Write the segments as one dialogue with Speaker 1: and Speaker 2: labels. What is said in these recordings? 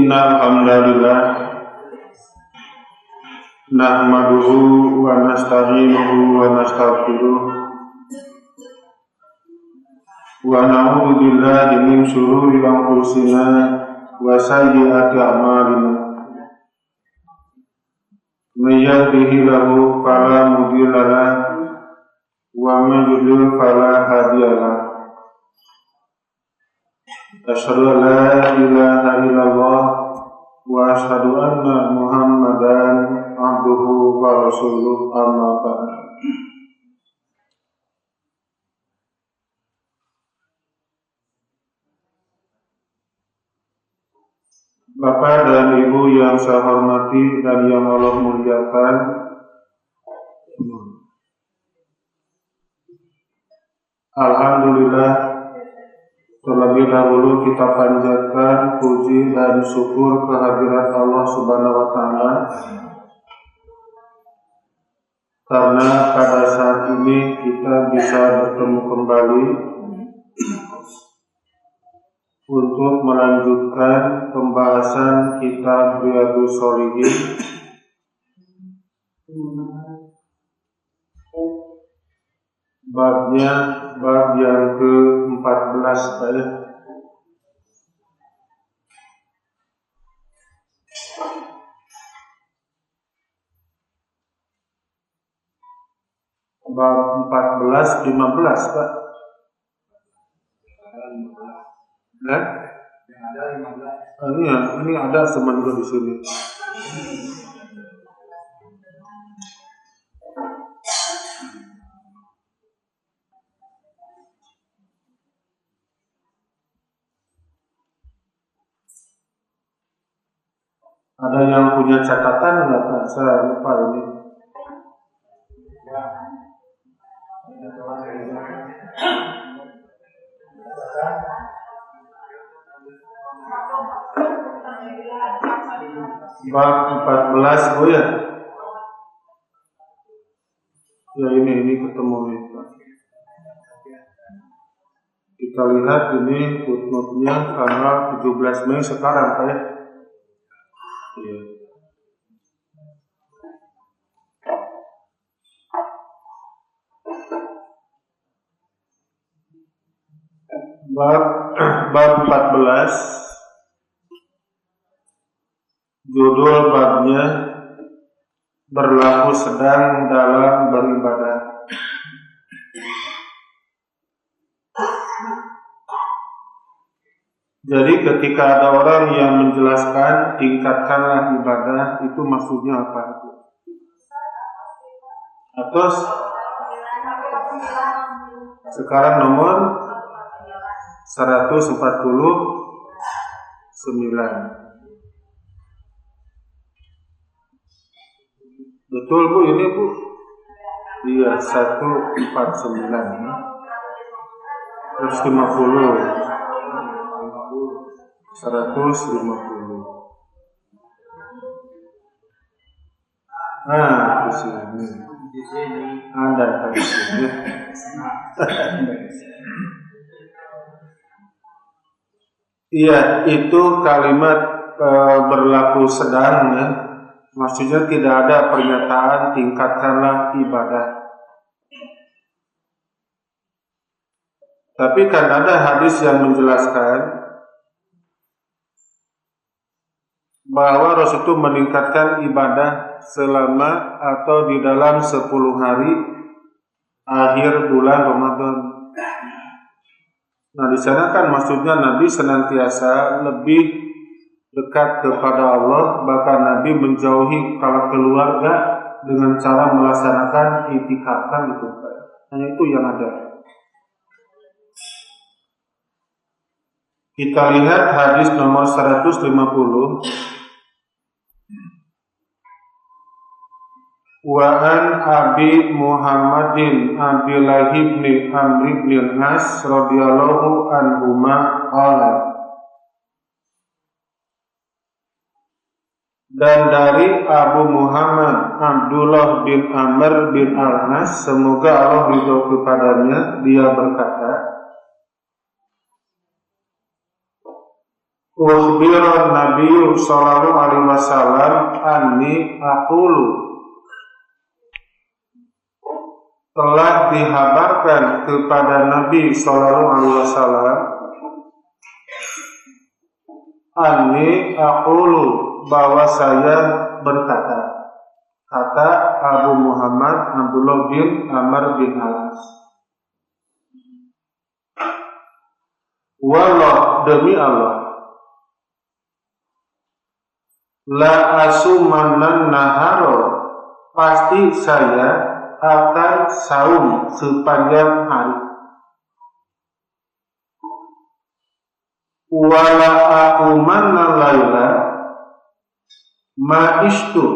Speaker 1: Innal hamdalillah nahmaduhu wa nasta'inuhu wa nastaghfiruh wa na'udzu billahi min shururi anfusina wa sayyiati a'malina. May yahdihillahu fala mudilla lahu wa may yudlil fala hadiya lahu. Asyhadu an la ilaha illallah wa asyhadu anna Muhammadan abduhu wa rasuluh, amma ba'd. Bapak dan Ibu yang saya hormati dan yang Allah muliakan, alhamdulillah, terlebih dahulu kita panjatkan puji dan syukur kehadirat Allah Subhanahu wa Ta'ala, karena pada saat ini kita bisa bertemu kembali untuk melanjutkan pembahasan kitab Riyadhus Shalihin, bab yang ke-14 ya. Bab 14, 15 Pak. Nah, ini ada sebenarnya di sini. Ada yang punya catatan nggak Pak? Saya lupa ini. Bab 14, oh ya. Ya ini ketemu nih Pak. Kita lihat ini footnote-nya tanggal 17 Mei sekarang Pak ya. Iya. Bab 14, judul babnya berlaku sedang dalam beribadah. Jadi ketika ada orang yang menjelaskan tingkatkanlah ibadah, itu maksudnya apa itu? Atau sekarang nomor 149. Betul Bu, ini Bu? Iya, 149 150. 150. Nah, di sini. Ada di sini. Iya, itu kalimat berlaku sedang ya. Maksudnya tidak ada pernyataan tingkatkanlah ibadah. Tapi kan ada hadis yang menjelaskan bahwa Rasul itu meningkatkan ibadah selama atau di dalam 10 hari akhir bulan Ramadan. Nah, di sana kan maksudnya Nabi senantiasa lebih dekat kepada Allah, bahkan Nabi menjauhi keluarga dengan cara melaksanakan i'tikaf itu. Hanya itu yang ada. Kita lihat hadis nomor 150. Wa an Abi Muhammadin Abdullah bin Amr bin As radhiyallahu anhuma qala. Dan dari Abu Muhammad Abdullah bin Amr bin Al-As, semoga Allah ridho kepadanya, dia berkata, Ukhbiran Nabi sallallahu alaihi wasallam anni aqulu, telah dihabarkan kepada Nabi sallallahu alaihi wasallam anni aqulu, bahwa saya berkata, kata Abu Muhammad Abdullah bin Amr bin Al-As, wallah, demi Allah, la asumanan naharo, pasti saya akan saum sepanjang hari. Wala akumanna laila ma'istu,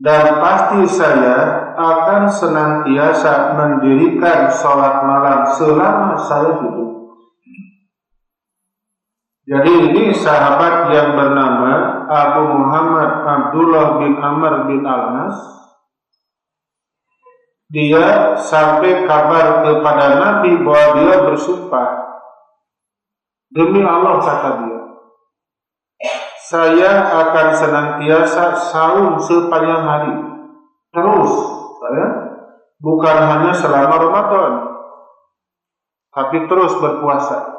Speaker 1: dan pasti saya akan senantiasa mendirikan sholat malam selama saya hidup. Jadi ini sahabat yang bernama Abu Muhammad Abdullah bin Amr bin Al-As, dia sampai kabar kepada Nabi bahwa dia bersumpah, demi Allah, kata dia, saya akan senantiasa saum sepanjang hari. Terus, bukan hanya selama Ramadan, tapi terus berpuasa.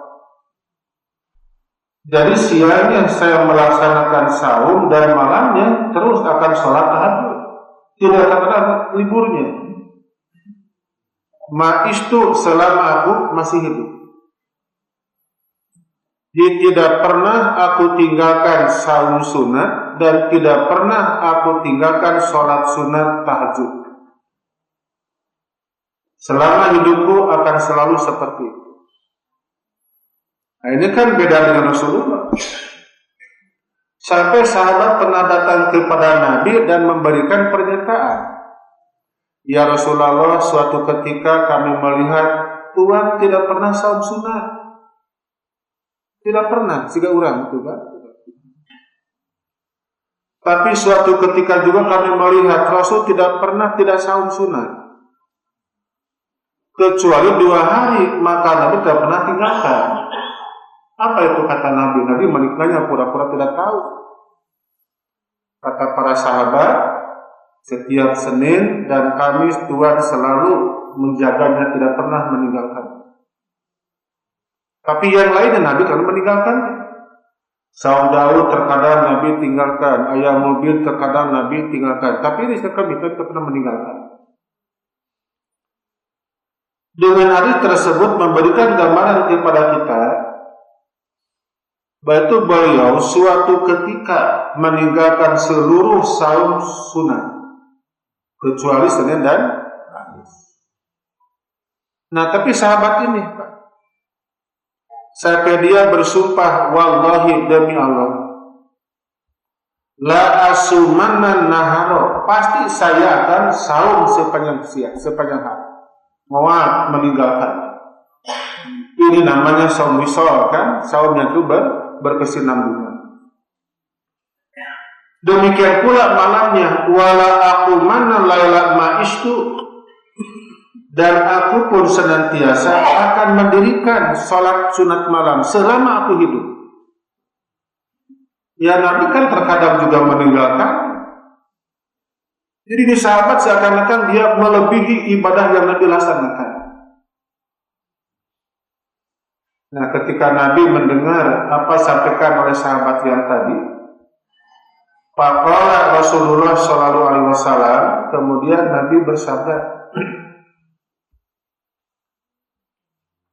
Speaker 1: Jadi siangnya saya melaksanakan saum dan malamnya terus akan sholat tahajud. Tidak akan ada liburnya. Ma'istu, selama aku masih hidup. Jadi tidak pernah aku tinggalkan saum sunat dan tidak pernah aku tinggalkan sholat sunat tahajud. Selama hidupku akan selalu seperti itu. Nah, ini kan beda dengan Rasulullah. Sampai sahabat pernah datang kepada Nabi dan memberikan pernyataan, ya Rasulullah, suatu ketika kami melihat Tuhan tidak pernah saum sunat. Tidak pernah, tiga orang itu kan. Tapi suatu ketika juga kami melihat Rasul tidak pernah tidak saum sunat, kecuali 2 hari, maka Nabi tidak pernah tinggalkan. Apa itu kata Nabi? Nabi menikahnya pura-pura tidak tahu. Kata para sahabat, setiap Senin dan Kamis Tuhan selalu menjaganya, tidak pernah meninggalkan. Tapi yang lainnya Nabi kan meninggalkan. Saum Daud terkadang Nabi tinggalkan, Ayamul Bid terkadang Nabi tinggalkan. Tapi ini Kamis tidak pernah meninggalkan. Dengan hadis tersebut memberikan gambaran kepada kita, bahwa beliau suatu ketika meninggalkan seluruh saum sunat kecuali Senin dan Kamis. Nah, tapi sahabat ini, Pak, sampai dia bersumpah, wallahi, demi Allah, la asumanan naharo, pasti saya akan saum sepanjang siang, sepanjang hari, mau meninggalkan. Ini namanya saum wisol, kan? Saumnya itu berkesinambungan. Demikian pula malamnya, wala aku mana laila ma'istu, dan aku pun senantiasa akan mendirikan sholat sunat malam selama aku hidup. Ya, Nabi kan terkadang juga meninggalkan. Jadi di sahabat seakan-akan dia melebihi ibadah yang Nabi laksanakan. Nah, ketika Nabi mendengar apa sampaikan oleh sahabat yang tadi, faqala Rasulullah sallallahu alaihi wasallam, kemudian Nabi bersabda,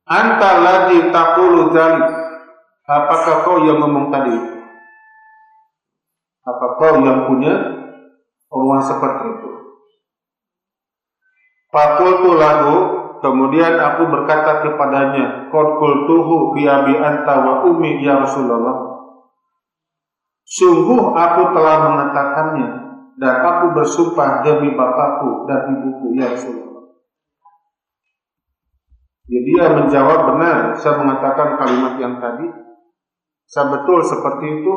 Speaker 1: anta ladzi taqulu dzalik, apakah kau yang ngomong tadi? Apa kau yang punya omongan seperti itu? Faqultu lahu, kemudian aku berkata kepadanya, qad qultuhu bi abi anta wa ummi ya Rasulullah. Sungguh aku telah mengatakannya dan aku bersumpah demi bapakku dan ibuku ya Rasulullah. Jadi dia menjawab, benar, saya mengatakan kalimat yang tadi. Saya betul seperti itu.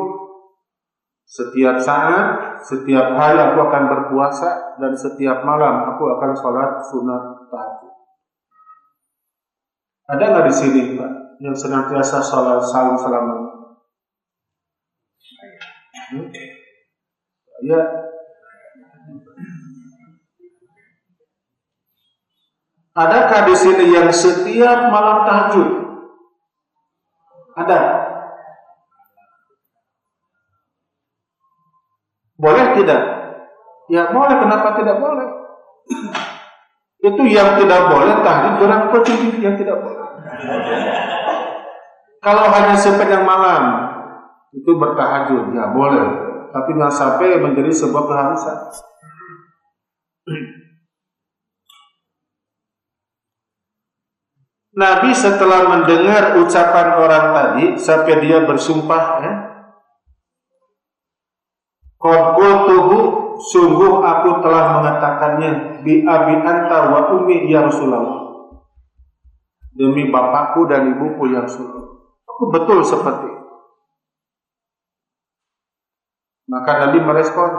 Speaker 1: Setiap saat, setiap hari aku akan berpuasa dan setiap malam aku akan sholat sunat tahajud. Ada nggak di sini, Pak, yang senantiasa saling salaman? Ya. Adakah di sini yang setiap malam tahajud? Ada? Boleh tidak? Ya boleh, kenapa tidak boleh? Itu yang tidak boleh tahajud orang petinggi yang tidak boleh. Kalau hanya sepanjang malam itu bertahajud, ya boleh. Tapi nggak sampai menjadi sebuah keharusan. Nabi setelah mendengar ucapan orang tadi sampai dia bersumpah, qultuhu, sungguh aku telah mengatakannya, bi abi anta wa ummi ya Rasulullah, demi bapakku dan ibuku ya Rasulullah, aku betul seperti itu. Maka Nabi merespon,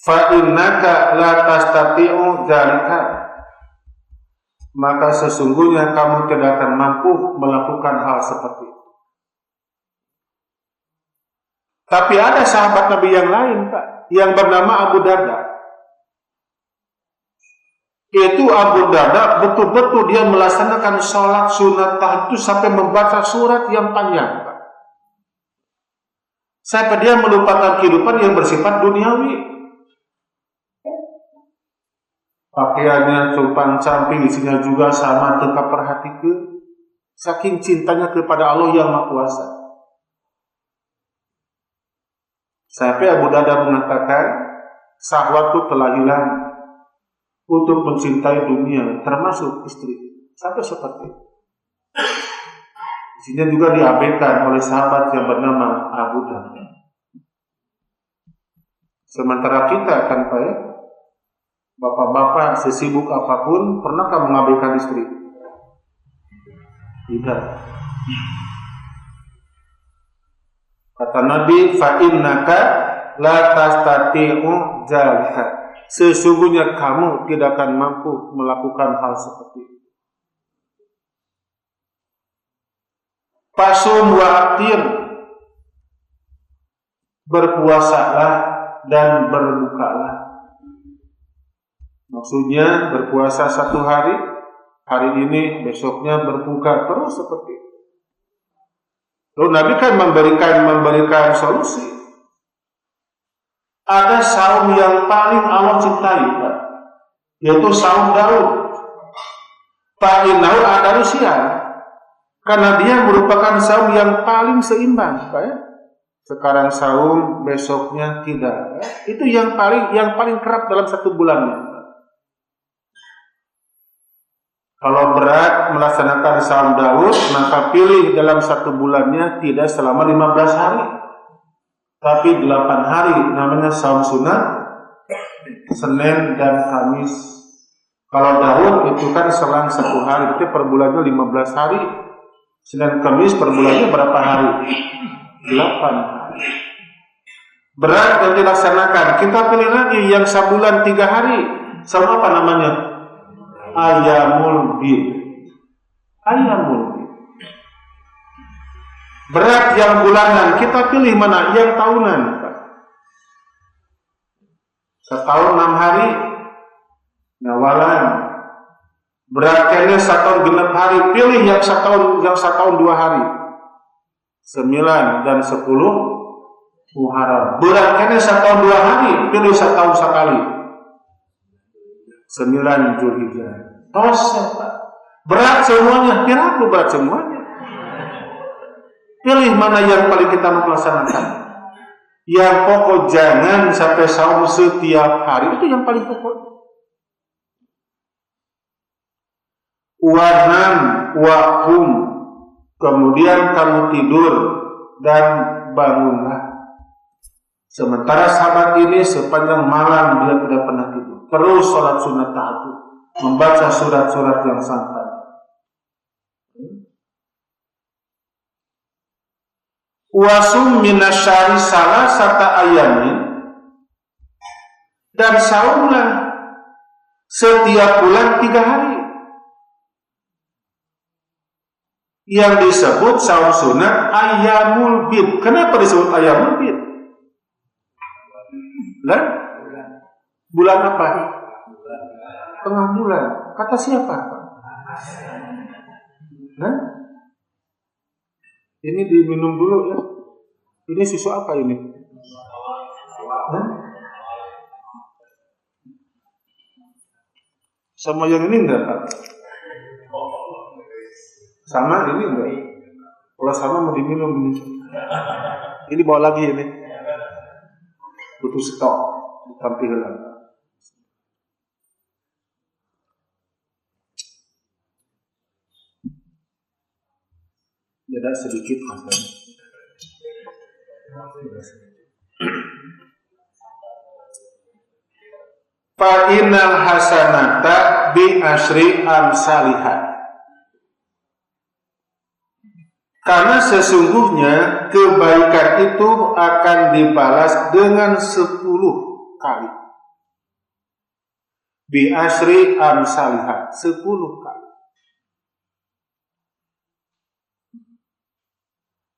Speaker 1: fa innaka la tastati'u dzalika, maka sesungguhnya kamu tidak akan mampu melakukan hal seperti itu. Tapi ada sahabat Nabi yang lain, Pak, yang bernama Abu Darda. Itu Abu Darda betul-betul dia melaksanakan sholat sunat tahajud sampai membaca surat yang panjang, Pak. Sampai dia melupakan kehidupan yang bersifat duniawi. Pakaiannya compang-camping, isinya juga sama, tetap perhatikan. Saking cintanya kepada Allah yang Maha Kuasa. Sampai Abu Darda mengatakan, syahwatku telah hilang untuk mencintai dunia, termasuk istri. Sampai seperti itu. Isinya juga diabaikan oleh sahabat yang bernama Abu Darda. Sementara kita kan Pak ya, bapak-bapak sesibuk apapun, pernahkah mengabaikan istri? Tidak. Kata Nabi, fa innaka la tastati'u dzalika, sesungguhnya kamu tidak akan mampu melakukan hal seperti itu. Fasum wa aftir, berpuasalah dan berbukalah. Maksudnya berpuasa satu hari, hari ini, besoknya berbuka terus seperti itu. Lalu Nabi kan memberikan solusi. Ada saum yang paling Allah cintai, Pak, yaitu saum Daud. Pak Inau ada Rusia, karena dia merupakan saum yang paling seimbang, Pak ya. Sekarang saum, besoknya tidak. Itu yang paling kerap dalam satu bulannya. Kalau berat melaksanakan saum Daud, maka pilih dalam satu bulannya tidak selama 15 hari, tapi 8 hari, namanya saum sunat, Senin dan Kamis. Kalau Daud itu kan selang satu hari, itu per bulannya 15 hari. Senin Kamis per bulannya berapa hari? 8 hari. Berat yang dilaksanakan, kita pilih lagi yang sebulan 3 hari. Saum apa namanya? Ayamul bid. Ayamul bid. Berat yang bulanan, kita pilih mana? Yang tahunan. Setahun 6 hari, nawalan. Berat kene setahun 6 hari, pilih yang setahun 2 hari. 9 dan 10 Muharram. Berat kene setahun 2 hari, pilih setahun sekali. 9 Zulhijjah. Tos, berat semuanya. Kira aku berat semuanya. Pilih mana yang paling kita melaksanakan. Yang pokok jangan sampai saum setiap hari, itu yang paling pokok. Wanam wakum, kemudian kamu tidur dan bangunlah. Sementara sahabat ini sepanjang malam dia tidak pernah tidur, terus sholat sunat tahajud, membaca surat-surat yang santai. Wasum minasyari salasata ayamin, dan saumlah setiap bulan 3 hari. yang disebut saum sunat ayyamul bid. Kenapa disebut ayyamul bid? Bulan apa? Tengah bulan. Kata siapa? Ini diminum dulu ya. Ini susu apa ini? Sama yang ini enggak, Pak? Sama ini enggak? Kalau sama mau diminum ini. Ini bawa lagi ini. Butuh stok. Tampilan. Beda sedikit masalahnya. Fa innal hasanata bi asyri amsalihah. Karena sesungguhnya kebaikan itu akan dibalas dengan 10 kali. Bi asyri amsalihah, 10 kali.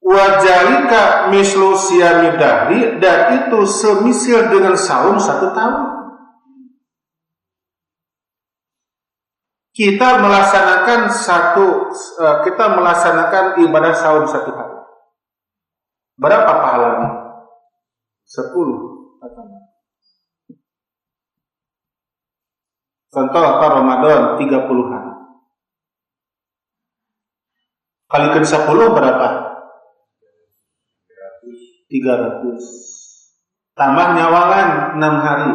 Speaker 1: Wajalika mislu siyamidahri, dan itu semisil dengan saum 1 tahun. Kita melaksanakan ibadah saum 1 hari. Berapa pahalanya? 10 katanya. Contoh apa? Ramadan 30 hari. Kalikan 10 berapa? 300. Tambah nyawangan 6 hari.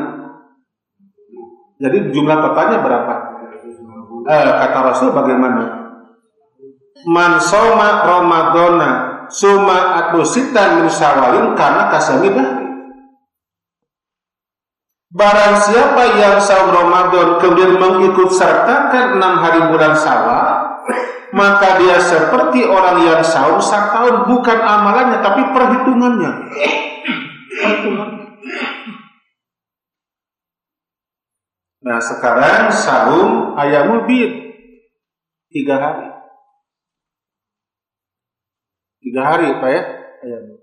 Speaker 1: Jadi jumlah totalnya berapa? Kata Rasul bagaimana? Man soma Ramadana suma atusitan min syawalin karena kasamidah. Barang siapa yang saum Ramadan kemudian mengikut sertakan 6 hari bulan Syawal, maka dia seperti orang yang saum 1 tahun, bukan amalannya tapi perhitungannya. Nah sekarang saum ayyamul bid 3 hari. 3 hari Pak ya? Ayyamul.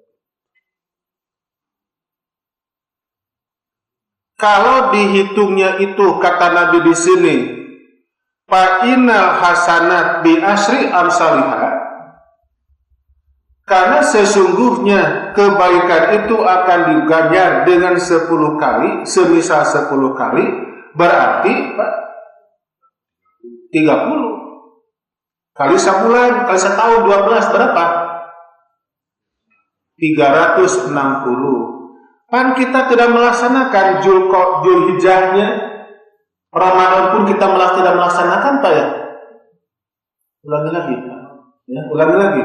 Speaker 1: Kalau dihitungnya itu kata Nabi di sini, fa innal hasanat bi asyri amsalihah, karena sesungguhnya kebaikan itu akan diganjar dengan 10 kali, semisal 10 kali, berarti 30 kali sebulan, kali setahun 12 berapa? 360. Kan kita tidak melaksanakan Zulhijjahnya, Ramadan pun kita tidak melaksanakan Pak ya? Ulangi lagi. Ya, ulangi lagi.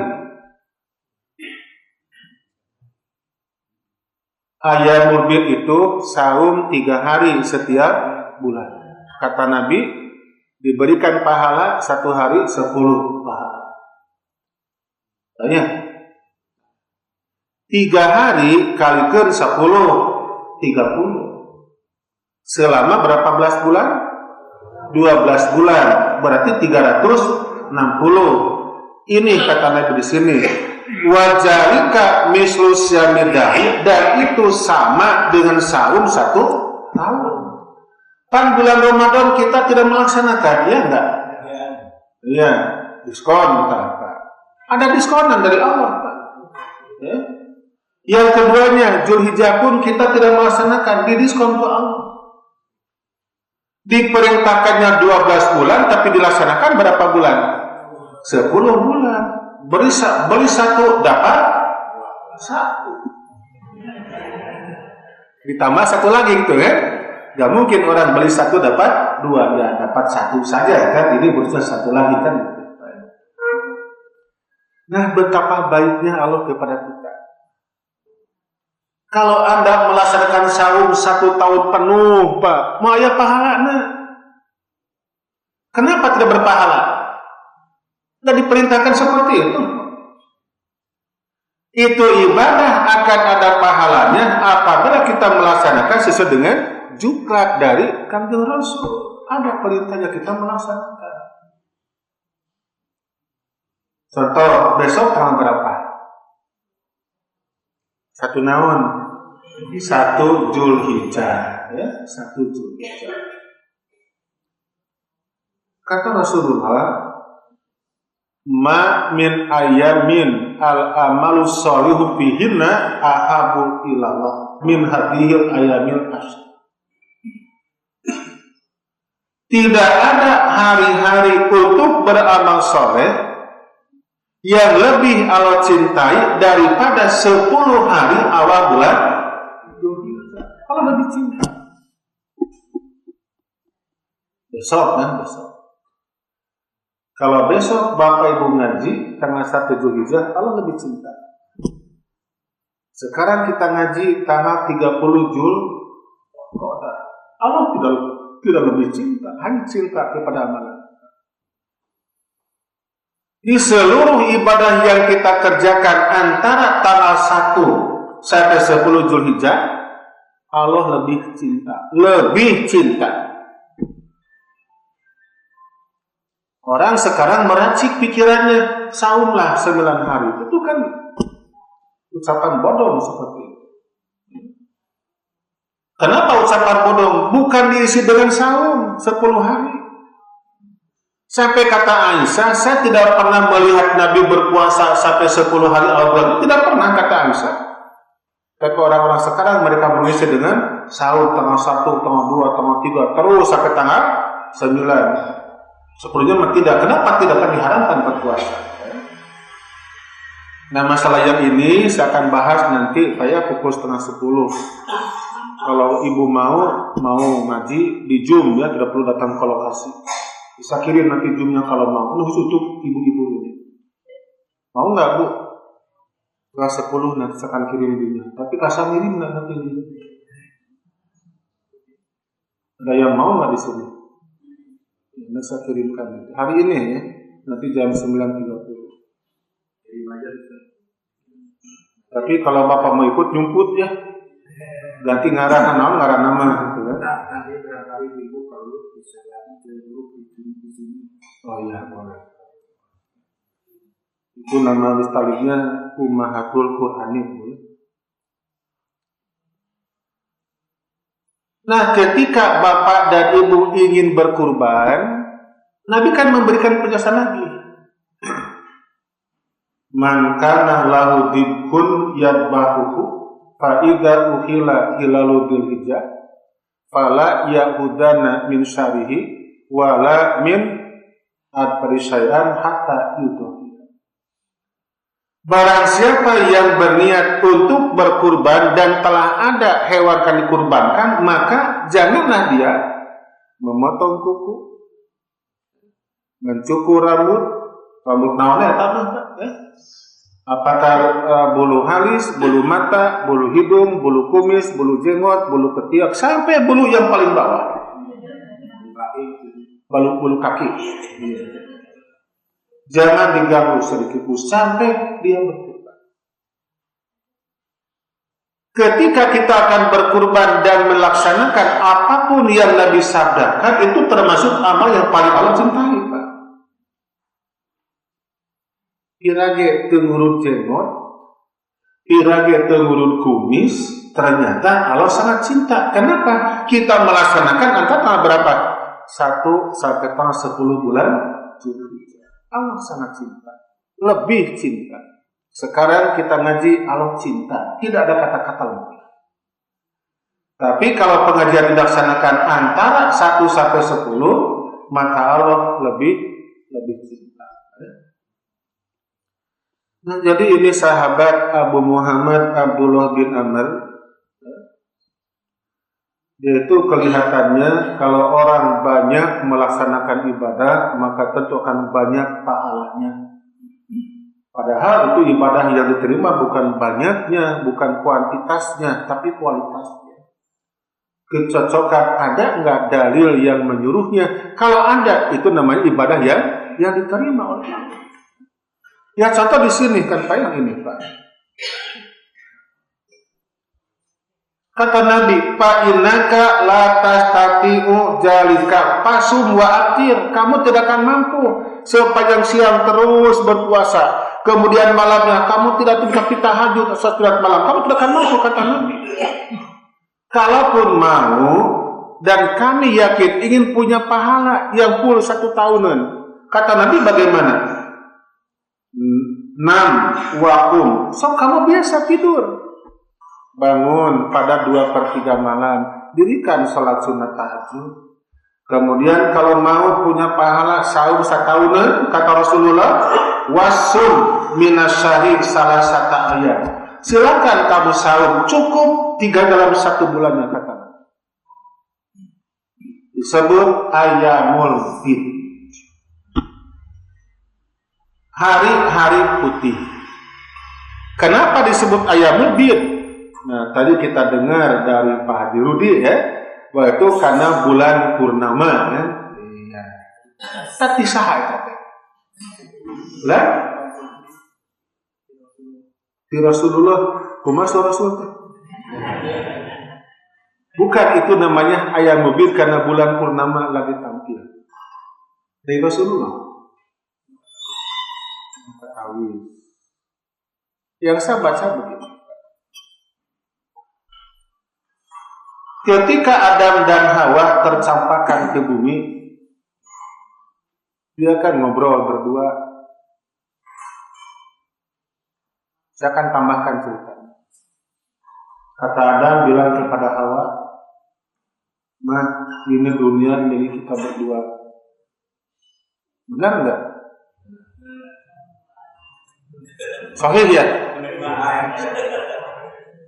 Speaker 1: Ayyamul bid itu saum 3 hari setiap bulan. Kata Nabi, diberikan pahala 1 hari 10 pahala. Tanya. 3 hari kalikan 10, 30. Selama berapa belas bulan? 12 bulan. Berarti 360. Ini kata Nabi di sini. Wajalika mislu syamidahi, dan itu sama dengan saum 1 tahun. Kan bulan Ramadan kita tidak melaksanakan, ya enggak? Iya, diskon kita. Ada diskonan dari Allah, Pak. Ya. Yang keduanya, Zulhijjah pun kita tidak melaksanakan, didiskon ke Allah. Diperintahkannya 12 bulan, tapi dilaksanakan berapa bulan? 10 bulan. Beli 1, dapat 1. Ditambah 1 lagi gitu kan? Gak mungkin orang beli 1 dapat 2, ya dapat 1 saja kan? Ini berusaha 1 lagi kan? Nah, betapa baiknya Allah kepada kita. Kalau Anda melaksanakan saum 1 tahun penuh, Pak, mau ya pahalanya. Kenapa tidak berpahala? Tidak diperintahkan seperti itu. Itu ibadah akan ada pahalanya apabila kita melaksanakan sesuai dengan juklat dari Kanjeng Rasul. Ada perintahnya kita melaksanakan. Contoh, besok tanggal berapa? 1 naon? 1 Zulhijjah, ya, 1 Zulhijjah. Kata Rasulullah, ma min ayamin al-amalu sholihu fihinna ahabu ilallah min hadhil ayamil ashr. Tidak ada hari-hari untuk beramal soleh yang lebih Allah cintai daripada 10 hari awal bulan Zulhijjah. Allah lebih cinta. Besok kan, besok. Kalau besok Bapak Ibu ngaji tanggal 1 Zulhijjah, Allah lebih cinta. Sekarang kita ngaji tanggal 30 Zulqa'dah. Allah tidak lebih cinta, hanya cinta kepada amalan. Di seluruh ibadah yang kita kerjakan antara tanggal 1 sampai 10 Zulhijjah, Allah lebih cinta, lebih cinta. Orang sekarang meracik pikirannya, saumlah 9 hari. Itu kan ucapan bodong seperti itu. Kenapa ucapan bodong? Bukan diisi dengan saum 10 hari. Sampai kata Aisyah, saya tidak pernah melihat Nabi berpuasa sampai 10 hari awal. Tidak pernah, kata Aisyah. Tapi orang-orang sekarang mereka mengisi dengan saum tanggal 1, tanggal 2, tanggal 3, terus sampai tanggal 9. Sepuluhnya tidak. Kenapa tidak akan diharamkan berpuasa? Nah, masalah yang ini saya akan bahas nanti saya pukul 9:30. Kalau ibu mau ngaji di Zoom, ya, tidak perlu datang ke lokasi. Bisa kirim nanti Zoom-nya kalau mau. Khusus untuk ibu-ibu ini. Mau nggak, Bu? Kelas 10 nanti saya akan kirim linknya. Tapi kasar kirim nggak nanti linknya? Ada yang mau nggak di sini? Nanti saya kirimkan nanti. Hari ini ya, nanti jam 9.30. Tapi kalau Bapak mau ikut nyumput ya, ganti ngarah nama gitu kan.
Speaker 2: Nanti barangkali ibu perlu bisa lagi ke grup di sini.
Speaker 1: Oh iya, boleh. Itu nama listaliknya Ummahatul Qur'ani. Nah, ketika Bapak dan Ibu ingin berkurban, Nabi kan memberikan penjelasan lagi. Man kana lahu dibhun yadbahuhu fa idza uhila hilalu dzulhijjah fala yahudana min syarihi wala min adbarisyan hatta yutuh. Barang siapa yang berniat untuk berkurban dan telah ada hewan yang dikurbankan, maka janganlah dia memotong kuku, mencukur rambut naonnya apakah bulu halis, bulu mata, bulu hidung, bulu kumis, bulu jenggot, bulu ketiak, sampai bulu yang paling bawah, bulu kaki. Jangan diganggu sedikit pun sampai dia berkurban. Ketika kita akan berkurban dan melaksanakan apapun yang Nabi sabdakan, itu termasuk amal yang paling Allah cintai, Pak. Irage tengurut jenggot, irage tengurut kumis, ternyata Allah sangat cinta. Kenapa? Kita melaksanakan antara tanggal berapa? 1 sampai tanggal 10 bulan Zulhijjah. Allah sangat cinta, lebih cinta. Sekarang kita ngaji Allah cinta, tidak ada kata-kata lebih. Tapi kalau pengajian dilaksanakan antara 1 sampai 10, maka Allah lebih cinta. Nah, jadi ini sahabat Abu Muhammad Abdullah bin Amr. Yaitu kelihatannya kalau orang banyak melaksanakan ibadah, maka tentu akan banyak pahalanya. Padahal itu ibadah yang diterima bukan banyaknya, bukan kuantitasnya, tapi kualitasnya. Kecocokan ada nggak dalil yang menyuruhnya? Kalau ada, itu namanya ibadah yang diterima oleh Allah. Ya contoh di sini kan Pak, yang ini Pak. Kata Nabi, fa innaka la tastati'u jalika fasum wa atir. Kamu tidak akan mampu sepanjang siang terus berpuasa, kemudian malamnya kamu tidak tinggalkan tahajud salat malam, kamu tidak akan mampu, kata Nabi. Kalaupun mau dan kami yakin ingin punya pahala yang full 1 tahunan, kata Nabi bagaimana? Nam wakum, so kamu biasa tidur, bangun pada 2/3 malam, dirikan salat sunat tahajud. Kemudian kalau mau punya pahala saum 1 tahunan, kata Rasulullah, wasum minasyahid salasata ayat, silakan kamu saum cukup 3 dalam 1 bulannya, kata Nabi. Disebut ayamul bid, hari-hari putih. Kenapa disebut ayamul bid? Nah, tadi kita dengar dari Pak Haji Rudi ya, bahwa itu karena bulan purnama ya. Iya. Tapi saha itu? Lah? Di Rasulullah, kumaha Rasul? Bukan itu namanya ayam mubin karena bulan purnama lagi tampil. Dari Rasulullah. Yang saya baca begini. Ketika Adam dan Hawa tercampakkan ke bumi, dia kan ngobrol berdua. Saya akan tambahkan ceritanya. Kata Adam bilang kepada Hawa, "Mah, ini dunia milik kita berdua." Benar enggak? Sahih ya?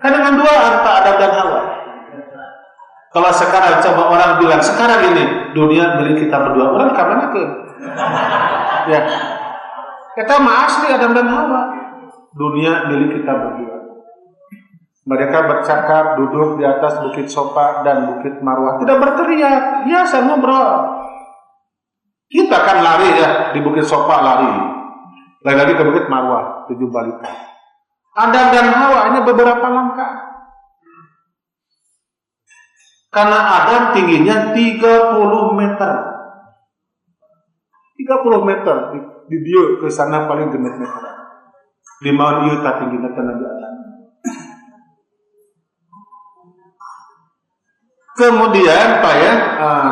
Speaker 1: Kan dengan dua harta Adam dan Hawa. Kalau sekarang coba orang bilang sekarang ini dunia milik kita berdua, orang kemana ke? Ya, kita mah asli Adam dan Hawa. Dunia milik kita berdua. Mereka bercakap duduk di atas bukit Sofa dan bukit Marwah, tidak berteriak, biasa ngobrol. Kita kan lari ya di bukit Sofa lari, lagi ke bukit Marwah 7 balikan. Adam dan Hawa hanya beberapa langkah. Karena Adam tingginya 30 meter. 30 meter di dia ke sana paling genep meter. Di Mount Yuta tingginya Nabi Adam. Kemudian Pak ya,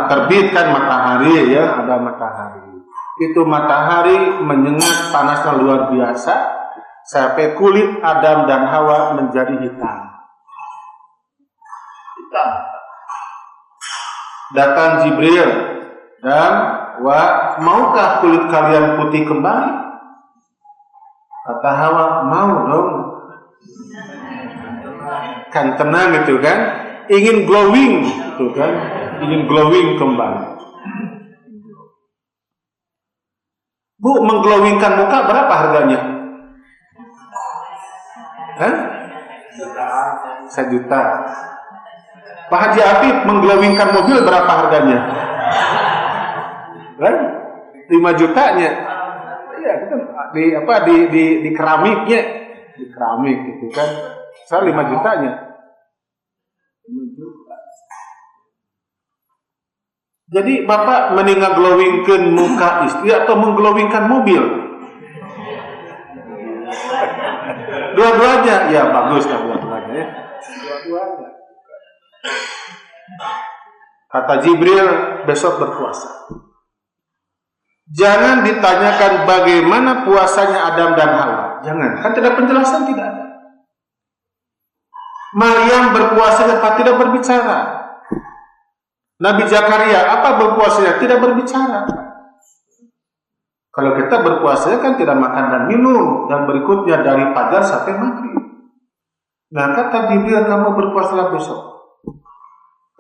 Speaker 1: terbitkan matahari ya, ada matahari. Itu matahari menyengat panasnya luar biasa sampai kulit Adam dan Hawa menjadi hitam. Datang Jibril dan maukah kulit kalian putih kembali? Kata Hawa, mau dong. Kan tenang itu kan, ingin glowing itu kan, ingin glowing kembali. Bu, mengglowingkan muka berapa harganya? Hah? 1 juta. Pak Haji Afif mengglowingkan mobil berapa harganya? Kan? 5 jutanya. Iya, itu di keramiknya, di keramik gitu kan. Saya 5 jutanya. 5 juta. Jadi Bapak mending ngeglowingkan muka istri atau mengglowingkan mobil? Dua-duanya, ya bagus lah dua-duanya ya. Dua-duanya. Kata Jibril, besok berpuasa. Jangan ditanyakan bagaimana puasanya Adam dan Hawa. Jangan, kan tidak penjelasan, tidak ada. Maryam berpuasa dan tidak berbicara. Nabi Zakaria apa berpuasanya? Tidak berbicara. Kalau kita berpuasa kan tidak makan dan minum, dan berikutnya dari fajar sampai maghrib. Nah kata Jibril, kamu berpuasalah besok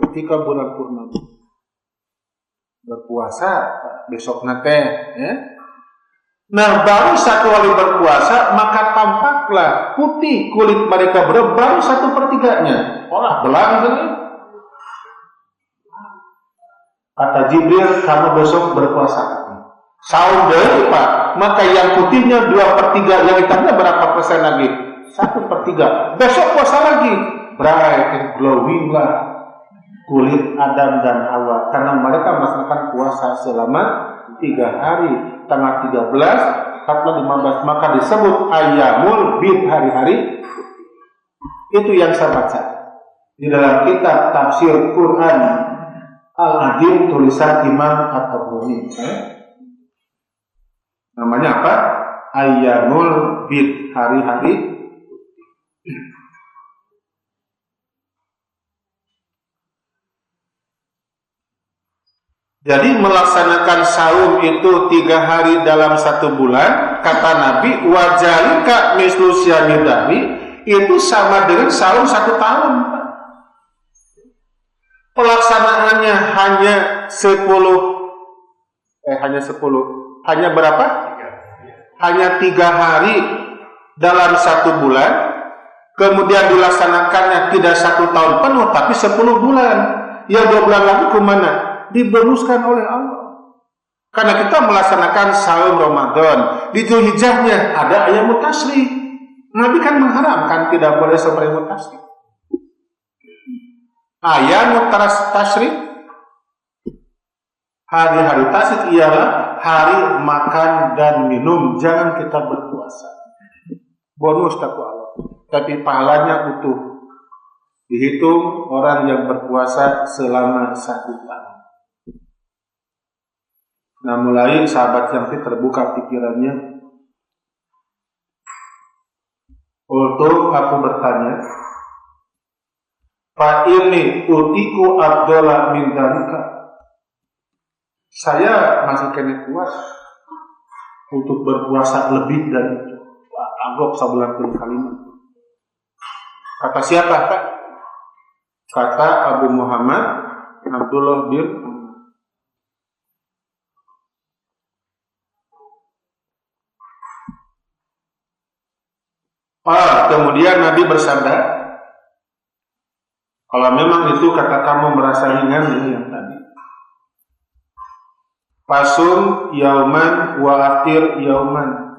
Speaker 1: ketika bulan purnama. Berpuasa besok nate ya. Nah baru 1 kali berpuasa maka tampaklah putih kulit mereka baru 1/3-nya. Orang belang kan? Kata Jibril, kamu besok berpuasa. Saum deui Pak, maka yang putihnya 2/3, yang hitamnya berapa persen lagi? 1/3. Besok puasa lagi, bright and glowing lah kulit Adam dan Hawa, karena mereka melaksanakan puasa selama 3 hari, tanggal 13, tanggal 15, maka disebut ayyamul bid, hari-hari. Itu yang saya baca di dalam kitab tafsir Quran Al-Azim tulisan Imam At-Tabari. Namanya apa? Ayyamul bid, hari-hari. Jadi melaksanakan saum itu 3 hari dalam 1 bulan, kata Nabi, wajalika mislu syamidari, itu sama dengan saum 1 tahun. Pelaksanaannya hanya 10, hanya berapa? Hanya 3 hari dalam 1 bulan, kemudian dilaksanakannya tidak 1 tahun penuh, tapi 10 bulan. Yang 2 bulan lagi kemana? Dibonuskan oleh Allah. Karena kita melaksanakan saum Ramadan, di Dzulhijjahnya ada ayyamut tasyrik. Nabi kan mengharamkan tidak boleh seperti tasyrik. Ayyamut tasyrik, hari-hari tasyrik ialah hari makan dan minum, jangan kita berpuasa. Bonus takwa Allah, tapi pahalanya utuh. Dihitung orang yang berpuasa selama 1 tahun. Nah, mulai sahabat yang terbuka pikirannya. Untuk aku bertanya, Pak ini utiku abdola min dalika. Saya masih kena kuat untuk berpuasa lebih dari itu. Anggap sebulan kalimat. Kata siapa, Pak? Kata Abu Muhammad Abdullah bin kemudian Nabi bersabda, kalau memang itu kata kamu merasa ringan yang tadi, fasum yauman wa aftir yauman.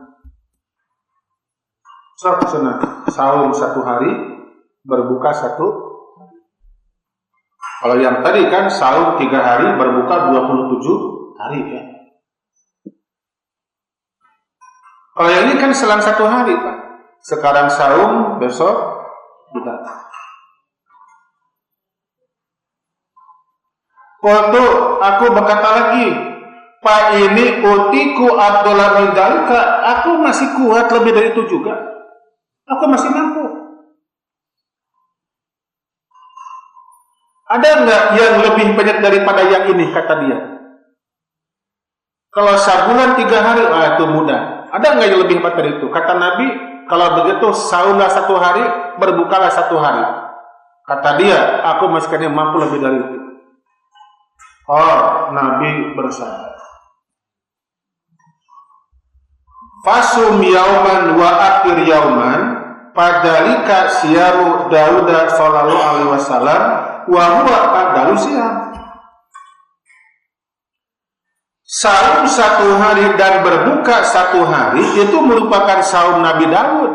Speaker 1: Saum 1 hari, berbuka 1 hari. Kalau yang tadi kan saum 3 hari, berbuka 27 hari ya. Kalau yang ini kan selang 1 hari, Pak. Sekarang saum, besok tidak. Waktu aku berkata lagi, Pak ini utiku abdullah min dalika, aku masih kuat lebih dari itu juga. Aku masih mampu. Ada enggak yang lebih banyak daripada yang ini, kata dia. Kalau sebulan 3 hari, itu mudah. Ada enggak yang lebih hebat dari itu? Kata Nabi, kalau begitu saumlah 1 hari, berbukalah 1 hari. Kata dia, aku masih mampu lebih dari itu. Nabi bersabda, fasum yauman wa akhir yauman, padalika siyamu Daud sallallahu alaihi wasallam wa huwa adalu siyam. Saum 1 hari dan berbuka 1 hari itu merupakan saum Nabi Daud.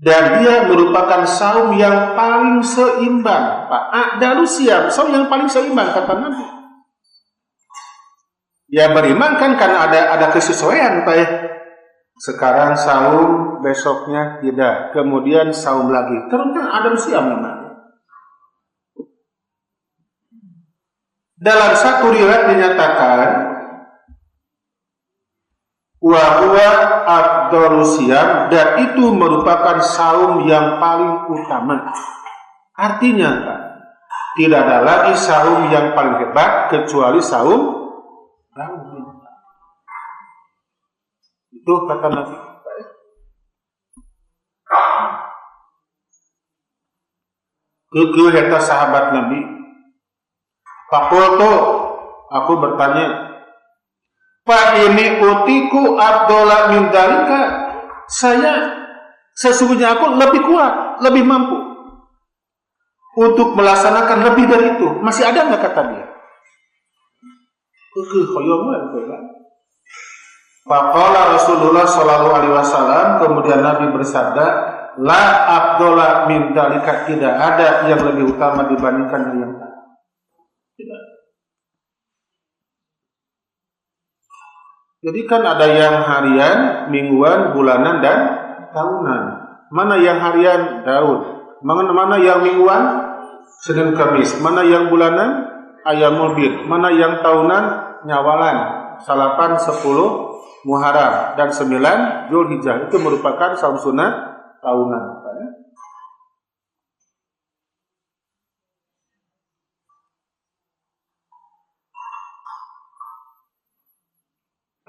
Speaker 1: Dan dia merupakan saum yang paling seimbang. Adalu siyam, saum yang paling seimbang, kata Nabi. Ya beriman kan karena ada kesesuaian, Pak ya. Sekarang saum, besoknya tidak. Kemudian saum lagi. Terus kan adalu siyam namanya. Dalam 1 riwayat dinyatakan wa huwa afdhalu siyam, dan itu merupakan saum yang paling utama. Artinya, Pak, tidak ada lagi saum yang paling hebat kecuali saum Daud. Itu kata Nabi. Kekeh eta sahabat Nabi. Fakultu, aku bertanya, Pak ini utiku abdola min dalika, saya sesungguhnya aku lebih kuat, lebih mampu untuk melaksanakan lebih dari itu. Masih ada nggak, kata dia? Faqala Rasulullah sallallahu alaihi wasallam, kemudian Nabi bersabda, la abdola min dalika, tidak ada yang lebih utama dibandingkan yang tadi. Tidak. Jadi kan ada yang harian, mingguan, bulanan, dan tahunan. Mana yang harian? Daud. Mana yang mingguan? Senin Kamis. Mana yang bulanan? Ayyamul Bid. Mana yang tahunan? Nyawalan. 8, 10 Muharram dan 9 Zulhijjah. Itu merupakan saum sunnah tahunan.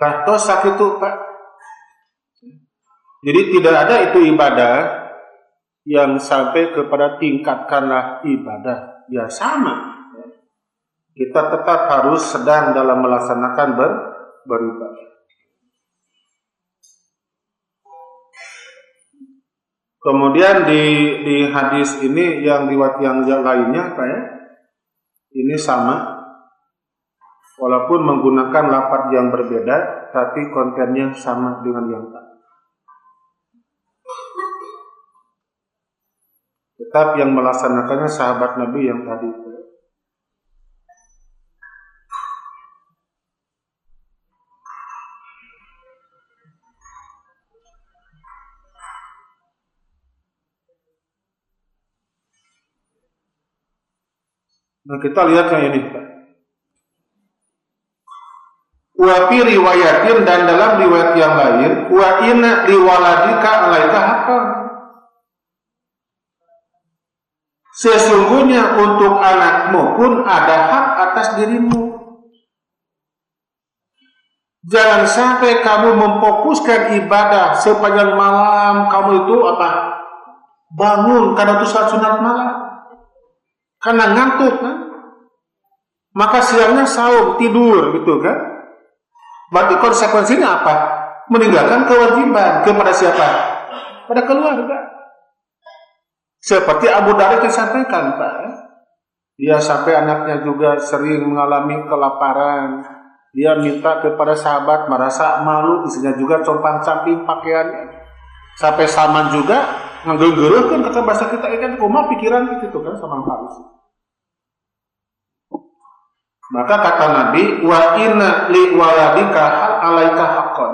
Speaker 1: Tos sakitu Pak. Jadi tidak ada itu ibadah yang sampai kepada tingkatkanlah ibadah. Ya sama. Kita tetap harus sedang dalam melaksanakan beribadah. Kemudian di hadis ini yang riwayat yang lainnya Pak ya. Ini sama. Walaupun menggunakan lafaz yang berbeda, tapi kontennya sama dengan yang tadi. Tetap yang melaksanakannya sahabat Nabi yang tadi. Nah kita lihat yang ini Pak. Wa fi riwayatin, dan dalam riwayat yang lain, wa inna liwaladika alaika haqqan. Sesungguhnya untuk anakmu pun ada hak atas dirimu. Jangan sampai kamu memfokuskan ibadah sepanjang malam. Kamu itu apa? Bangun karena itu salat sunat malam. Karena ngantuk kan? Maka siangnya saum, tidur gitu kan? Berarti konsekuensinya apa? Meninggalkan kewajiban kepada siapa? Pada keluarga. Seperti Abu Darda disampaikan Pak. Dia sampai anaknya juga sering mengalami kelaparan. Dia minta kepada sahabat, merasa malu, istrinya juga compang-camping pakaiannya. Sampai Salman juga nggeureuh kan kata bahasa kita kan kumaha pikiran gitu kan sama harus. Maka kata Nabi, wa inna li waladika alaika haqqan.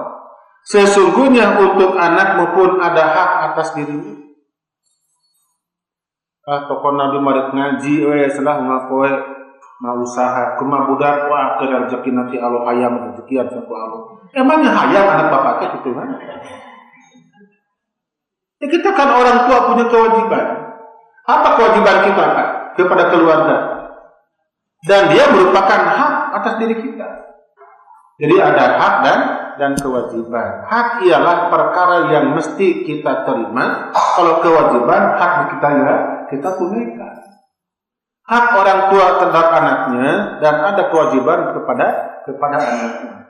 Speaker 1: Sesungguhnya untuk anakmu pun ada hak atas dirimu. Pokok Nabi marik ngaji setelah ngapoe mau usaha kumaha budak wah keur rezeki nanti Allah hayam rezekian saku Allah. Emangnya hayam anak bapaknya gitu kan? Ya kita kan orang tua punya kewajiban. Apa kewajiban kita Pak? Kepada keluarga. Dan dia merupakan hak atas diri kita. Jadi ada hak dan kewajiban. Hak ialah perkara yang mesti kita terima. Kalau kewajiban hak kita ya kita tunaikan. Hak orang tua terhadap anaknya dan ada kewajiban kepada anaknya.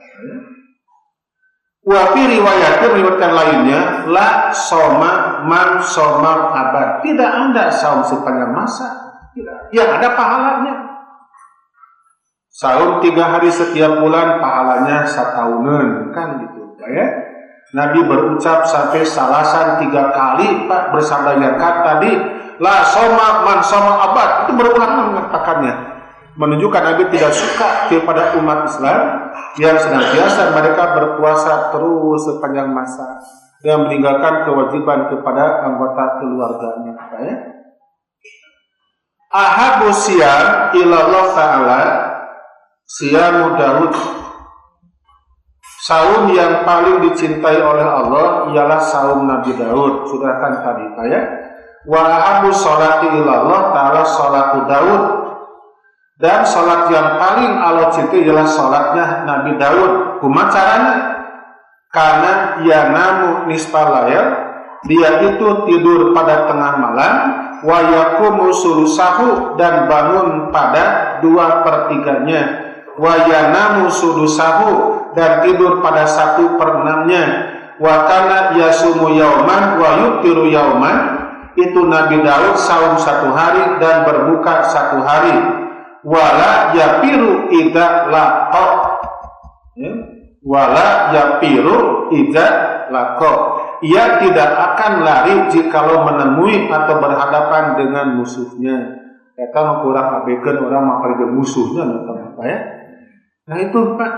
Speaker 1: Wa fi riwayatkan lainnya la soma man somal abad. Tidak ada saum sepanjang masa. Tidak. Yang ada pahalanya. Saum 3 hari setiap bulan pahalanya satahunan kan gitu ya. Nabi berucap sampai salasan 3 kali Pak bersabda yang tadi la soma man soma abad itu berulang mengatakannya menunjukkan Nabi tidak suka kepada umat Islam yang senantiasa mereka berpuasa terus sepanjang masa dan meninggalkan kewajiban kepada anggota keluarganya Pak ya. Ahabu siyam ilallah ta'ala siyamu Daud. Saum yang paling dicintai oleh Allah ialah saum Nabi Daud. Sudah kan tadi Pak ya. Wa ahabu sholati ilallah ta'ala sholatu Daud. Dan sholat yang paling Allah cintai ialah sholatnya Nabi Daud. Kumaha caranya? Karena ia namu nisfal layl, dia itu tidur pada tengah malam, wa yaqumu sulusahu, dan bangun pada 2/3-nya. Wa yanamu sudusahu, dan tidur pada 1/6-nya. Wa kana yasumu yauman wa yuftiru yauman. Itu Nabi Daud saum 1 hari dan berbuka 1 hari. Wala yapiru idza laqa. Wala yapiru idza laqa. Ia tidak akan lari jikalau menemui atau berhadapan dengan musuhnya. Eta kurang abekeun orang mah musuhnya apa ya? Nah itu Pak.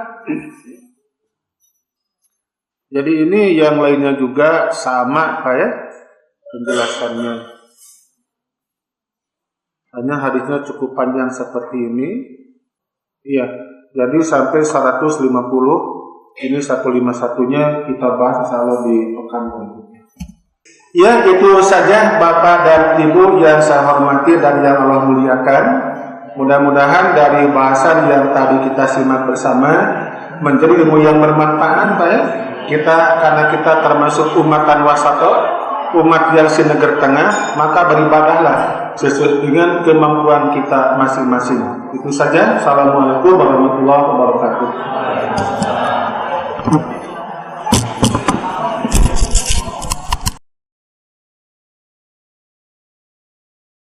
Speaker 1: Jadi ini yang lainnya juga sama Pak ya penjelasannya. Hanya hadisnya cukup panjang seperti ini. Iya, jadi sampai 150. Ini 151-nya kita bahas insyaallah di pekan berikutnya. Ya, itu saja Bapak dan Ibu yang saya hormati dan yang Allah muliakan. Mudah-mudahan dari bahasan yang tadi kita simak bersama menjadi ilmu yang bermanfaat Pak ya. Karena kita termasuk umatan wasato, umat yang sineger tengah, maka beribadahlah sesuai dengan kemampuan kita masing-masing. Itu saja. Assalamualaikum warahmatullahi wabarakatuh.